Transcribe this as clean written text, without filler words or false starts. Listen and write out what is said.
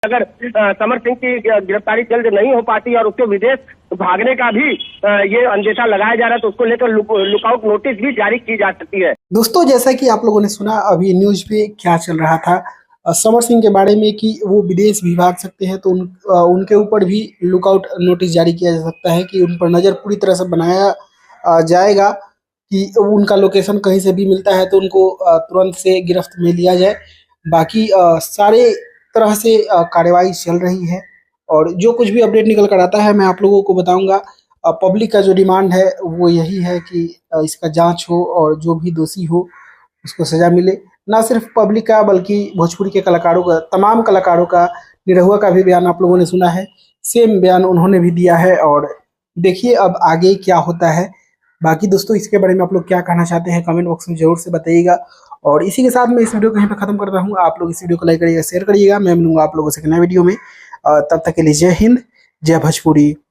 अगर समर सिंह की गिरफ्तारी जल्द नहीं हो पाती और उसके विदेश भागने का भी ये अंदेशा लगाया जा रहा है, तो उसको लेकर लुकआउट नोटिस भी जारी की जा सकती है। दोस्तों, जैसा कि आप लोगों ने सुना अभी न्यूज पे क्या चल रहा था समर सिंह के बारे में कि वो विदेश भी भाग सकते हैं, तो उनके ऊपर भी लुकआउट नोटिस जारी किया जा सकता है कि उन पर नज़र पूरी तरह से बनाया जाएगा कि उनका लोकेशन कहीं से भी मिलता है तो उनको तुरंत से गिरफ्त में लिया जाए। बाकी सारे तरह से कार्रवाई चल रही है और जो कुछ भी अपडेट निकल कर आता है मैं आप लोगों को बताऊंगा। पब्लिक का जो डिमांड है वो यही है कि इसका जांच हो और जो भी दोषी हो उसको सजा मिले। ना सिर्फ पब्लिक का बल्कि भोजपुरी के कलाकारों का, तमाम कलाकारों का, निरहुआ का भी बयान आप लोगों ने सुना है। सेम बयान उन्होंने भी दिया है और देखिए अब आगे क्या होता है। बाकी दोस्तों, इसके बारे में आप लोग क्या कहना चाहते हैं कमेंट बॉक्स में जरूर से बताइएगा। और इसी के साथ मैं इस वीडियो को यहीं पर खत्म करता हूँ। आप लोग इस वीडियो को लाइक करिएगा, शेयर करिएगा। मैं मिलूंगा आप लोगों से एक नए वीडियो में। तब तक के लिए जय हिंद, जय भोजपुरी।